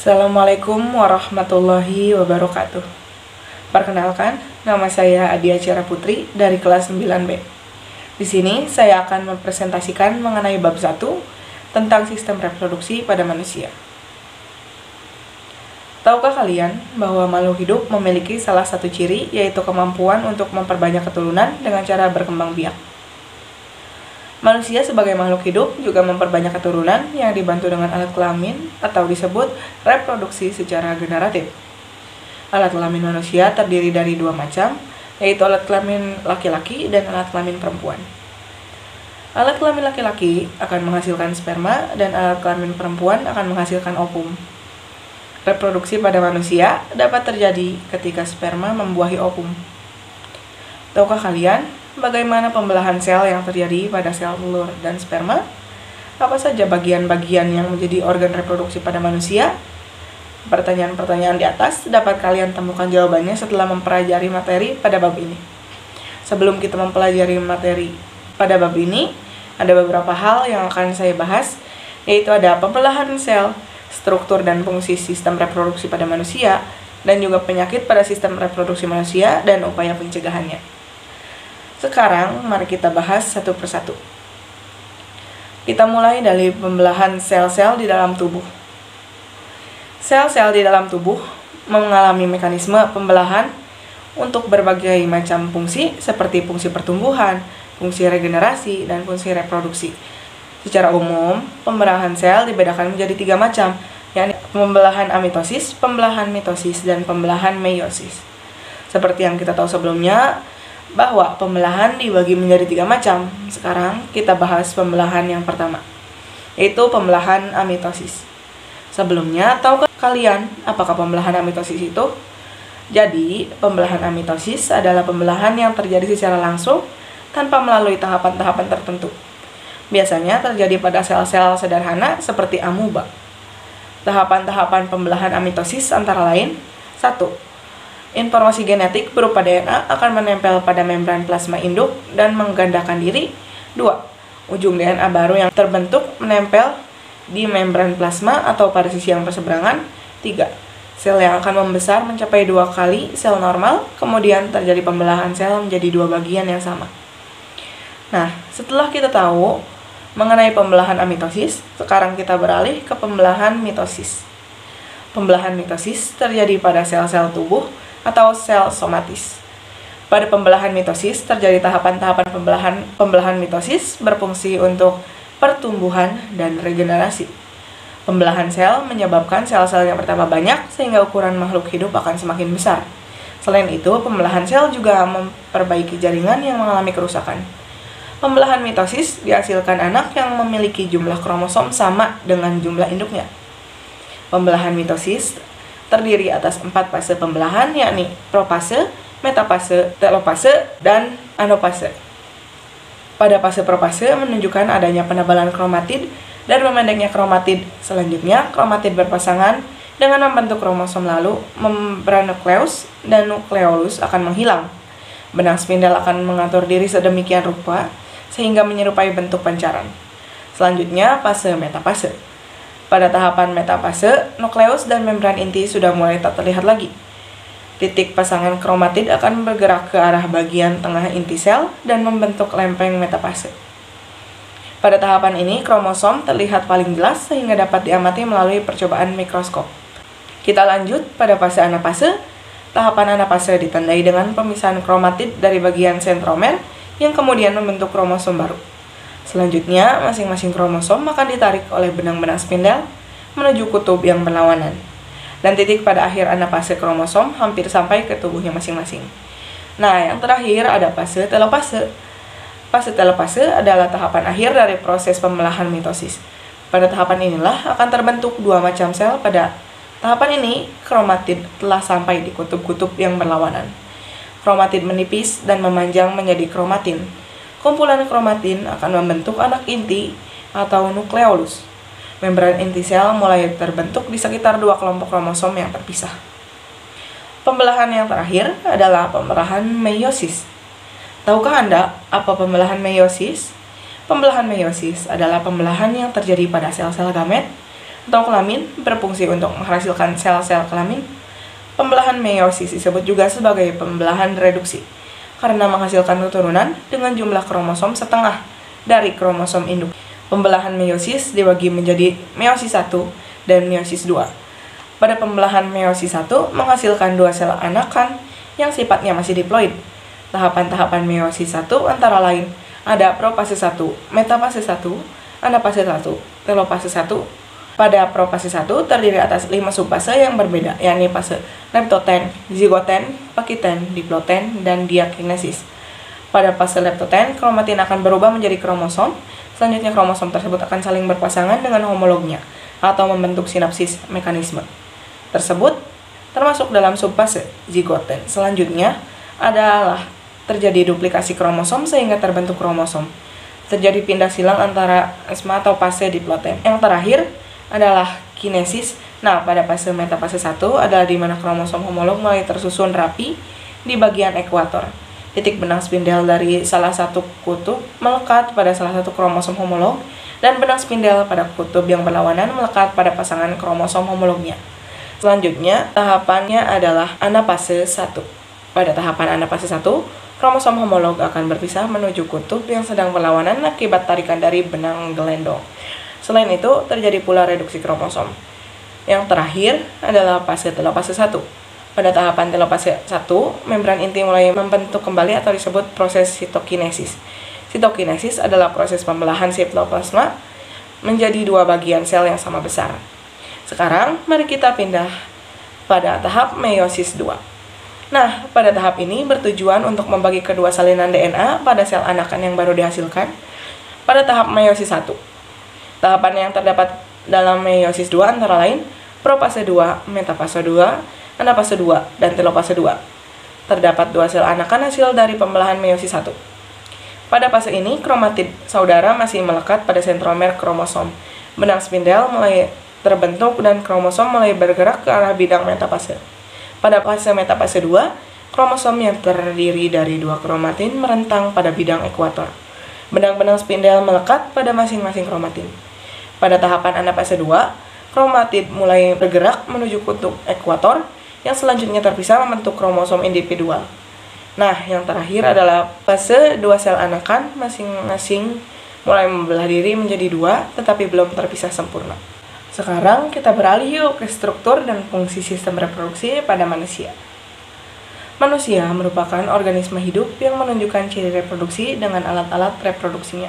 Assalamualaikum warahmatullahi wabarakatuh. Perkenalkan, nama saya Adia Ciara Putri dari kelas 9B. Di sini saya akan mempresentasikan mengenai bab 1 tentang sistem reproduksi pada manusia. Tahukah kalian bahwa makhluk hidup memiliki salah satu ciri, yaitu kemampuan untuk memperbanyak keturunan dengan cara berkembang biak? Manusia sebagai makhluk hidup juga memperbanyak keturunan yang dibantu dengan alat kelamin atau disebut reproduksi secara generatif. Alat kelamin manusia terdiri dari dua macam, yaitu alat kelamin laki-laki dan alat kelamin perempuan. Alat kelamin laki-laki akan menghasilkan sperma dan alat kelamin perempuan akan menghasilkan ovum. Reproduksi pada manusia dapat terjadi ketika sperma membuahi ovum. Tahukah kalian bagaimana pembelahan sel yang terjadi pada sel telur dan sperma? Apa saja bagian-bagian yang menjadi organ reproduksi pada manusia? Pertanyaan-pertanyaan di atas dapat kalian temukan jawabannya setelah mempelajari materi pada bab ini. Sebelum kita mempelajari materi pada bab ini, ada beberapa hal yang akan saya bahas, yaitu ada pembelahan sel, struktur dan fungsi sistem reproduksi pada manusia, dan juga penyakit pada sistem reproduksi manusia dan upaya pencegahannya. Sekarang, mari kita bahas satu persatu. Kita mulai dari pembelahan sel-sel di dalam tubuh. Sel-sel di dalam tubuh mengalami mekanisme pembelahan untuk berbagai macam fungsi seperti fungsi pertumbuhan, fungsi regenerasi, dan fungsi reproduksi. Secara umum, pembelahan sel dibedakan menjadi 3 macam, yakni pembelahan amitosis, pembelahan mitosis, dan pembelahan meiosis. Seperti yang kita tahu sebelumnya, bahwa pembelahan dibagi menjadi 3 macam. Sekarang kita bahas pembelahan yang pertama, yaitu pembelahan amitosis. Sebelumnya, tahukah kalian apakah pembelahan amitosis itu? Jadi, pembelahan amitosis adalah pembelahan yang terjadi secara langsung tanpa melalui tahapan-tahapan tertentu. Biasanya terjadi pada sel-sel sederhana seperti amuba. Tahapan-tahapan pembelahan amitosis antara lain: 1. Informasi genetik berupa DNA akan menempel pada membran plasma induk dan menggandakan diri. 2. Ujung DNA baru yang terbentuk menempel di membran plasma atau pada sisi yang berseberangan. 3. Sel yang akan membesar mencapai 2 kali sel normal, kemudian terjadi pembelahan sel menjadi 2 bagian yang sama. Nah, setelah kita tahu mengenai pembelahan amitosis, sekarang kita beralih ke pembelahan mitosis. Pembelahan mitosis terjadi pada sel-sel tubuh atau sel somatis. Pada pembelahan mitosis terjadi tahapan-tahapan pembelahan mitosis berfungsi untuk pertumbuhan dan regenerasi. Pembelahan sel menyebabkan sel-sel yang bertambah banyak sehingga ukuran makhluk hidup akan semakin besar. Selain itu, pembelahan sel juga memperbaiki jaringan yang mengalami kerusakan. Pembelahan mitosis dihasilkan anak yang memiliki jumlah kromosom sama dengan jumlah induknya. Pembelahan mitosis terdiri atas 4 fase pembelahan, yakni profase, metafase, telofase, dan anofase. Pada fase profase menunjukkan adanya penebalan kromatid dan memendeknya kromatid. Selanjutnya, kromatid berpasangan dengan membentuk kromosom, lalu membran nukleus dan nukleolus akan menghilang. Benang spindel akan mengatur diri sedemikian rupa sehingga menyerupai bentuk pancaran. Selanjutnya, fase metafase. Pada tahapan metafase, nukleus dan membran inti sudah mulai tak terlihat lagi. Titik pasangan kromatid akan bergerak ke arah bagian tengah inti sel dan membentuk lempeng metafase. Pada tahapan ini, kromosom terlihat paling jelas sehingga dapat diamati melalui percobaan mikroskop. Kita lanjut pada fase anafase. Tahapan anafase ditandai dengan pemisahan kromatid dari bagian sentromer yang kemudian membentuk kromosom baru. Selanjutnya, masing-masing kromosom akan ditarik oleh benang-benang spindel menuju kutub yang berlawanan. Dan titik pada akhir anafase kromosom hampir sampai ke tubuhnya masing-masing. Nah, yang terakhir ada fase telopase. Fase telopase adalah tahapan akhir dari proses pembelahan mitosis. Pada tahapan inilah akan terbentuk 2 macam sel. Pada tahapan ini, kromatid telah sampai di kutub-kutub yang berlawanan. Kromatid menipis dan memanjang menjadi kromatin. Kumpulan kromatin akan membentuk anak inti atau nukleolus. Membran inti sel mulai terbentuk di sekitar 2 kelompok kromosom yang terpisah. Pembelahan yang terakhir adalah pembelahan meiosis. Tahukah Anda apa pembelahan meiosis? Pembelahan meiosis adalah pembelahan yang terjadi pada sel-sel gamet atau kelamin berfungsi untuk menghasilkan sel-sel kelamin. Pembelahan meiosis disebut juga sebagai pembelahan reduksi, karena menghasilkan keturunan dengan jumlah kromosom setengah dari kromosom induk. Pembelahan meiosis dibagi menjadi meiosis 1 dan meiosis 2. Pada pembelahan meiosis 1 menghasilkan 2 sel anakan yang sifatnya masih diploid. Tahapan-tahapan meiosis 1 antara lain ada profase 1, metafase 1, anafase 1, telofase 1. Pada profase 1 terdiri atas 5 subfase yang berbeda, yakni fase leptoten, zigoten, pakiten, diploten, dan diakinesis. Pada fase leptoten, kromatin akan berubah menjadi kromosom. Selanjutnya kromosom tersebut akan saling berpasangan dengan homolognya atau membentuk sinapsis mekanisme tersebut termasuk dalam subfase zigoten. Selanjutnya adalah terjadi duplikasi kromosom sehingga terbentuk kromosom. Terjadi pindah silang antara asma atau fase diploten. Yang terakhir adalah kinesis. Nah, pada fase metafase 1 adalah di mana kromosom homolog mulai tersusun rapi di bagian ekuator. Titik benang spindel dari salah satu kutub melekat pada salah satu kromosom homolog, dan benang spindel pada kutub yang berlawanan melekat pada pasangan kromosom homolognya. Selanjutnya, tahapannya adalah anafase 1. Pada tahapan anafase 1, kromosom homolog akan berpisah menuju kutub yang sedang berlawanan akibat tarikan dari benang gelendong. Selain itu, terjadi pula reduksi kromosom. Yang terakhir adalah fase telofase 1. Pada tahapan telofase 1, membran inti mulai membentuk kembali atau disebut proses sitokinesis. Sitokinesis adalah proses pembelahan sitoplasma menjadi 2 bagian sel yang sama besar. Sekarang, mari kita pindah pada tahap meiosis 2. Nah, pada tahap ini bertujuan untuk membagi kedua salinan DNA pada sel anakan yang baru dihasilkan pada tahap meiosis 1. Tahapan yang terdapat dalam meiosis 2 antara lain profase 2, metafase 2, anafase 2, dan telofase 2. Terdapat 2 sel anakan hasil dari pembelahan meiosis 1. Pada fase ini, kromatid saudara masih melekat pada sentromer kromosom. Benang spindel mulai terbentuk dan kromosom mulai bergerak ke arah bidang metafase. Pada fase metafase 2, kromosom yang terdiri dari 2 kromatin merentang pada bidang ekuator. Benang-benang spindel melekat pada masing-masing kromatin. Pada tahapan anafase 2, kromatid mulai bergerak menuju kutub ekuator yang selanjutnya terpisah membentuk kromosom individual. Nah, yang terakhir adalah fase 2 sel anakan masing-masing mulai membelah diri menjadi 2 tetapi belum terpisah sempurna. Sekarang kita beralih yuk ke struktur dan fungsi sistem reproduksi pada manusia. Manusia merupakan organisme hidup yang menunjukkan ciri reproduksi dengan alat-alat reproduksinya.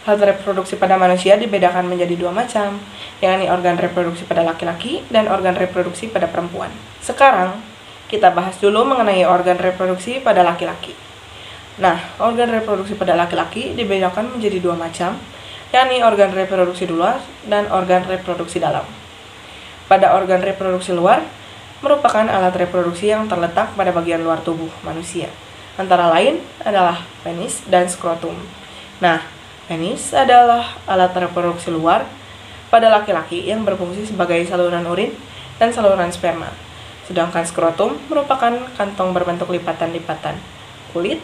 Alat reproduksi pada manusia dibedakan menjadi 2 macam, yakni organ reproduksi pada laki-laki dan organ reproduksi pada perempuan. Sekarang, kita bahas dulu mengenai organ reproduksi pada laki-laki. Nah, organ reproduksi pada laki-laki dibedakan menjadi 2 macam, yakni organ reproduksi luar dan organ reproduksi dalam. Pada organ reproduksi luar, merupakan alat reproduksi yang terletak pada bagian luar tubuh manusia. Antara lain adalah penis dan skrotum. Nah, penis adalah alat reproduksi luar pada laki-laki yang berfungsi sebagai saluran urin dan saluran sperma. Sedangkan skrotum merupakan kantong berbentuk lipatan-lipatan kulit.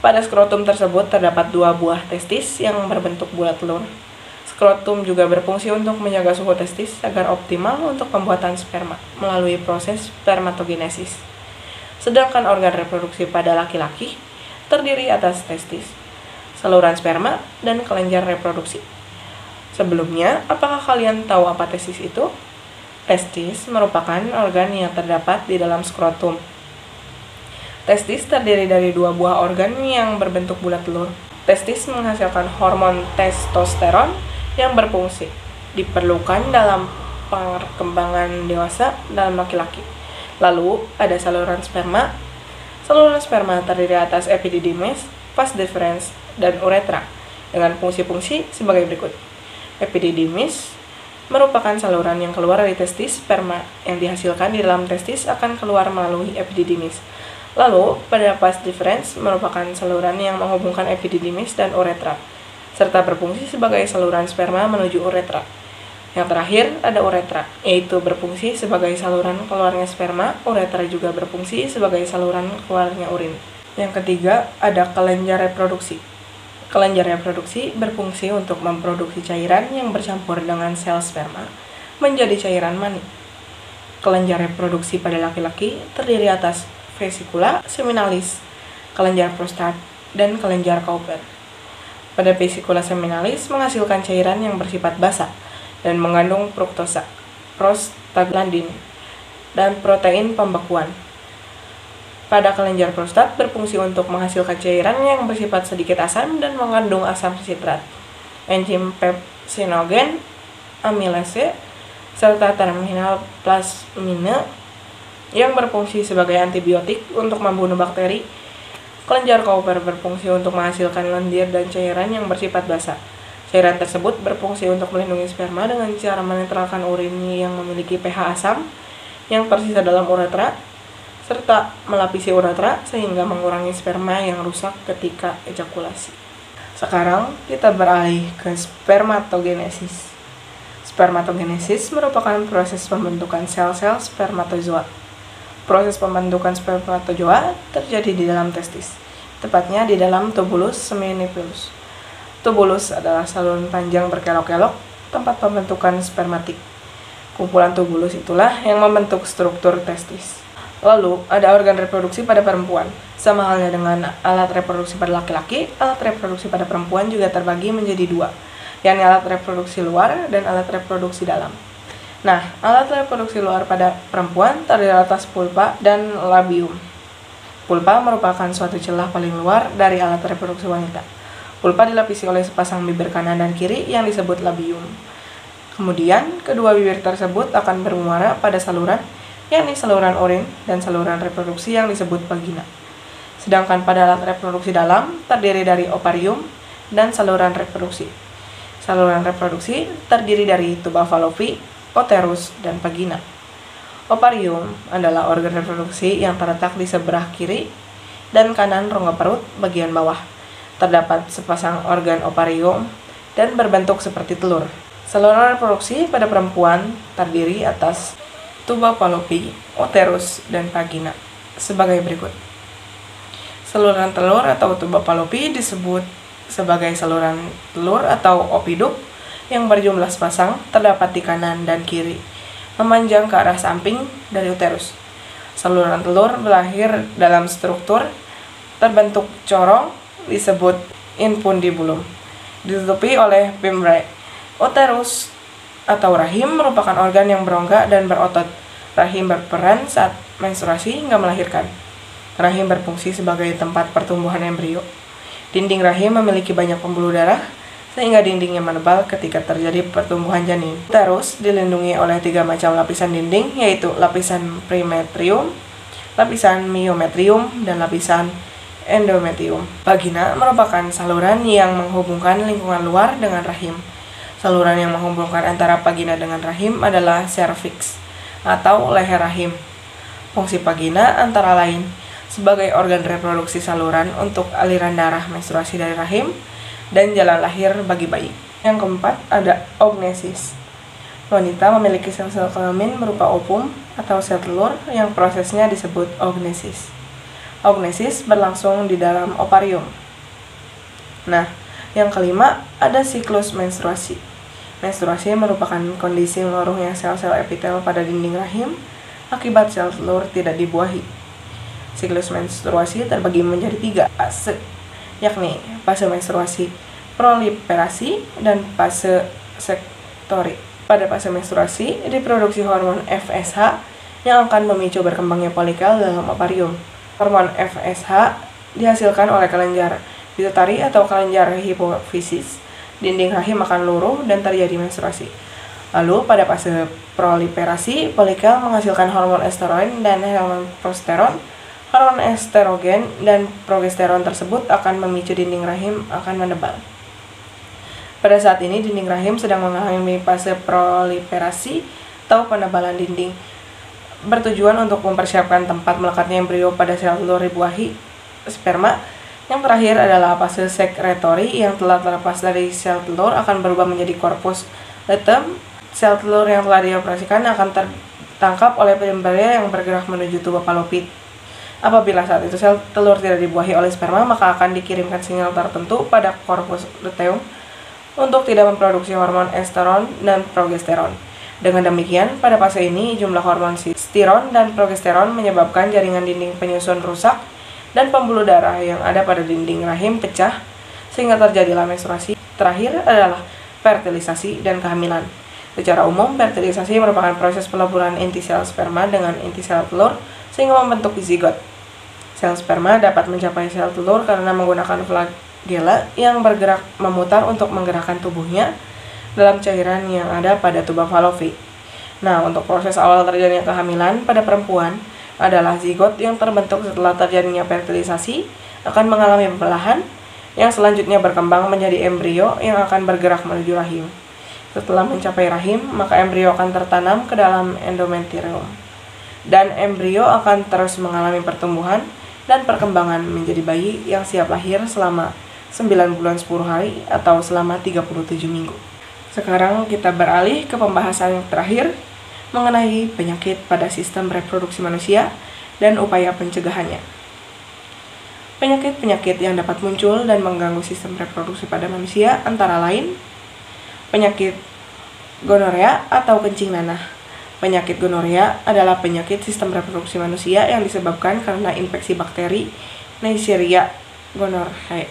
Pada skrotum tersebut terdapat 2 buah testis yang berbentuk bulat telur. Skrotum juga berfungsi untuk menjaga suhu testis agar optimal untuk pembuatan sperma melalui proses spermatogenesis. Sedangkan organ reproduksi pada laki-laki terdiri atas testis, saluran sperma, dan kelenjar reproduksi. Sebelumnya, apakah kalian tahu apa testis itu? Testis merupakan organ yang terdapat di dalam skrotum. Testis terdiri dari 2 buah organ yang berbentuk bulat telur. Testis menghasilkan hormon testosteron yang berfungsi diperlukan dalam perkembangan dewasa dalam laki-laki. Lalu ada saluran sperma. Saluran sperma terdiri atas epididymis, vas deferens, dan uretra dengan fungsi-fungsi sebagai berikut. Epididymis merupakan saluran yang keluar dari testis. Sperma yang dihasilkan di dalam testis akan keluar melalui epididymis. Lalu pada vas deferens merupakan saluran yang menghubungkan epididymis dan uretra, serta berfungsi sebagai saluran sperma menuju uretra. Yang terakhir ada uretra, yaitu berfungsi sebagai saluran keluarnya sperma. Uretra juga berfungsi sebagai saluran keluarnya urin. Yang ketiga ada kelenjar reproduksi. Kelenjar reproduksi berfungsi untuk memproduksi cairan yang bercampur dengan sel sperma menjadi cairan mani. Kelenjar reproduksi pada laki-laki terdiri atas vesikula seminalis, kelenjar prostat, dan kelenjar Cowper. Pada vesikula seminalis menghasilkan cairan yang bersifat basa dan mengandung fruktosa, prostaglandin, dan protein pembekuan. Pada kelenjar prostat berfungsi untuk menghasilkan cairan yang bersifat sedikit asam dan mengandung asam sitrat, enzim pepsinogen, amilase, serta terminal plasmine yang berfungsi sebagai antibiotik untuk membunuh bakteri. Kelenjar Cowper berfungsi untuk menghasilkan lendir dan cairan yang bersifat basa. Cairan tersebut berfungsi untuk melindungi sperma dengan cara menetralkan urin yang memiliki pH asam yang tersisa dalam uretra, serta melapisi uretra sehingga mengurangi sperma yang rusak ketika ejakulasi. Sekarang kita beralih ke spermatogenesis. Spermatogenesis merupakan proses pembentukan sel-sel spermatozoa. Proses pembentukan spermatozoa terjadi di dalam testis, tepatnya di dalam tubulus seminifilus. Tubulus adalah saluran panjang berkelok-kelok, tempat pembentukan spermatik. Kumpulan tubulus itulah yang membentuk struktur testis. Lalu, ada organ reproduksi pada perempuan. Sama halnya dengan alat reproduksi pada laki-laki, alat reproduksi pada perempuan juga terbagi menjadi dua, yakni alat reproduksi luar dan alat reproduksi dalam. Nah, alat reproduksi luar pada perempuan terdiri atas pulpa dan labium. Pulpa merupakan suatu celah paling luar dari alat reproduksi wanita. Pulpa dilapisi oleh sepasang bibir kanan dan kiri yang disebut labium. Kemudian, kedua bibir tersebut akan bermuara pada saluran, yakni saluran urin dan saluran reproduksi yang disebut vagina. Sedangkan pada alat reproduksi dalam terdiri dari ovarium dan saluran reproduksi. Saluran reproduksi terdiri dari tuba Fallopi, uterus, dan vagina. Ovarium adalah organ reproduksi yang terletak di sebelah kiri dan kanan rongga perut bagian bawah. Terdapat sepasang organ ovarium dan berbentuk seperti telur. Saluran reproduksi pada perempuan terdiri atas tuba Fallopi, uterus, dan vagina sebagai berikut. Saluran telur atau tuba Fallopi disebut sebagai saluran telur atau oviduk yang berjumlah sepasang terdapat di kanan dan kiri, memanjang ke arah samping dari uterus. Saluran telur berakhir dalam struktur terbentuk corong disebut infundibulum, ditutupi oleh membrane. Uterus atau rahim merupakan organ yang berongga dan berotot. Rahim berperan saat menstruasi hingga melahirkan. Rahim berfungsi sebagai tempat pertumbuhan embrio. Dinding rahim memiliki banyak pembuluh darah, sehingga dindingnya menebal ketika terjadi pertumbuhan janin. Uterus dilindungi oleh 3 macam lapisan dinding, yaitu lapisan premetrium, lapisan myometrium, dan lapisan endometrium. Vagina merupakan saluran yang menghubungkan lingkungan luar dengan rahim. Saluran yang menghubungkan antara vagina dengan rahim adalah cervix atau leher rahim. Fungsi vagina antara lain sebagai organ reproduksi saluran untuk aliran darah menstruasi dari rahim dan jalan lahir bagi bayi. Yang keempat ada oogenesis. Wanita memiliki sel-sel kelamin berupa ovum atau sel telur yang prosesnya disebut oogenesis. Oogenesis berlangsung di dalam ovarium. Nah, yang kelima ada siklus menstruasi. Menstruasi merupakan kondisi melorongnya sel-sel epitel pada dinding rahim akibat sel telur tidak dibuahi. Siklus menstruasi terbagi menjadi 3 fase, yakni fase menstruasi proliferasi dan fase sektori. Pada fase menstruasi diproduksi hormon FSH yang akan memicu berkembangnya folikel dalam ovarium. Hormon FSH dihasilkan oleh kelenjar pituitari atau kelenjar hipofisis. Dinding rahim akan luruh dan terjadi menstruasi. Lalu pada fase proliferasi, folikel menghasilkan hormon estrogen dan hormon progesteron. Hormon estrogen dan progesteron tersebut akan memicu dinding rahim akan menebal. Pada saat ini dinding rahim sedang mengalami fase proliferasi atau penebalan dinding, bertujuan untuk mempersiapkan tempat melekatnya embrio pada sel telur dibuahi sperma. Yang terakhir adalah fase sekretori yang telah terlepas dari sel telur akan berubah menjadi korpus luteum. Sel telur yang telah dioperasikan akan tertangkap oleh embrio yang bergerak menuju tuba Fallopi. Apabila saat itu sel telur tidak dibuahi oleh sperma, maka akan dikirimkan sinyal tertentu pada korpus luteum untuk tidak memproduksi hormon estrogen dan progesteron. Dengan demikian, pada fase ini jumlah hormon testosteron dan progesteron menyebabkan jaringan dinding penyusun rusak dan pembuluh darah yang ada pada dinding rahim pecah sehingga terjadilah menstruasi. Terakhir adalah fertilisasi dan kehamilan. Secara umum, fertilisasi merupakan proses peleburan inti sel sperma dengan inti sel telur sehingga membentuk zigot. Sel sperma dapat mencapai sel telur karena menggunakan flagella yang bergerak memutar untuk menggerakkan tubuhnya dalam cairan yang ada pada tuba Fallopi. Nah, untuk proses awal terjadinya kehamilan pada perempuan adalah zigot yang terbentuk setelah terjadinya fertilisasi akan mengalami pembelahan yang selanjutnya berkembang menjadi embrio yang akan bergerak menuju rahim. Setelah mencapai rahim, maka embrio akan tertanam ke dalam endometrium. Dan embrio akan terus mengalami pertumbuhan dan perkembangan menjadi bayi yang siap lahir selama 9 bulan 10 hari atau selama 37 minggu. Sekarang kita beralih ke pembahasan yang terakhir mengenai penyakit pada sistem reproduksi manusia dan upaya pencegahannya. Penyakit-penyakit yang dapat muncul dan mengganggu sistem reproduksi pada manusia antara lain penyakit gonorea atau kencing nanah. Penyakit gonorea adalah penyakit sistem reproduksi manusia yang disebabkan karena infeksi bakteri Neisseria gonorrhoeae.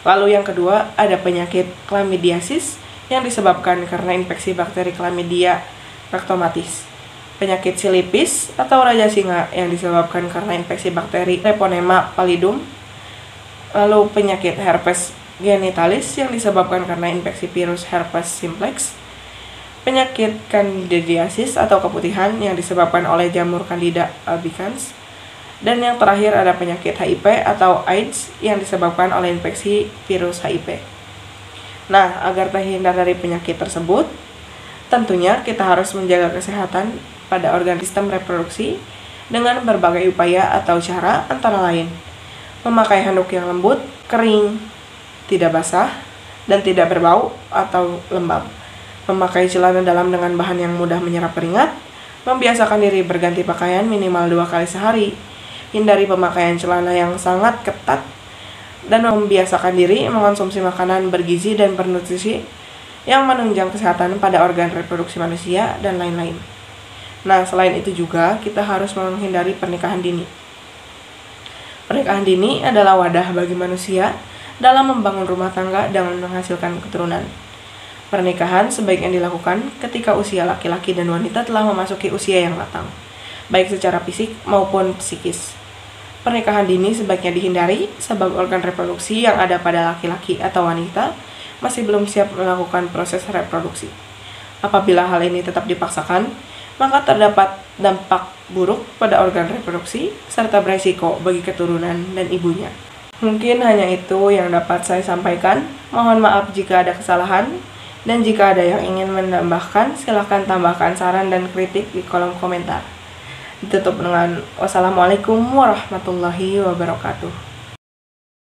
Lalu yang kedua ada penyakit chlamydiasis yang disebabkan karena infeksi bakteri Chlamydia rhabdomatosis. Penyakit silipis atau raja singa yang disebabkan karena infeksi bakteri Treponema pallidum. Lalu penyakit herpes genitalis yang disebabkan karena infeksi virus herpes simplex. Penyakit candidiasis atau keputihan yang disebabkan oleh jamur Candida albicans. Dan yang terakhir ada penyakit HIV atau AIDS yang disebabkan oleh infeksi virus HIV. Nah, agar terhindar dari penyakit tersebut, tentunya kita harus menjaga kesehatan pada organ sistem reproduksi dengan berbagai upaya atau cara antara lain memakai handuk yang lembut, kering, tidak basah, dan tidak berbau atau lembab, memakai celana dalam dengan bahan yang mudah menyerap keringat, membiasakan diri berganti pakaian minimal 2 kali sehari, hindari pemakaian celana yang sangat ketat, dan membiasakan diri mengonsumsi makanan bergizi dan bernutrisi yang menunjang kesehatan pada organ reproduksi manusia dan lain-lain. Nah, selain itu juga kita harus menghindari pernikahan dini. Pernikahan dini adalah wadah bagi manusia dalam membangun rumah tangga dan menghasilkan keturunan. Pernikahan sebaiknya dilakukan ketika usia laki-laki dan wanita telah memasuki usia yang matang, baik secara fisik maupun psikis. Pernikahan dini sebaiknya dihindari sebab organ reproduksi yang ada pada laki-laki atau wanita masih belum siap melakukan proses reproduksi. Apabila hal ini tetap dipaksakan, maka terdapat dampak buruk pada organ reproduksi serta beresiko bagi keturunan dan ibunya. Mungkin hanya itu yang dapat saya sampaikan. Mohon maaf jika ada kesalahan, dan jika ada yang ingin menambahkan, silahkan tambahkan saran dan kritik di kolom komentar. Ditutup dengan wassalamualaikum warahmatullahi wabarakatuh.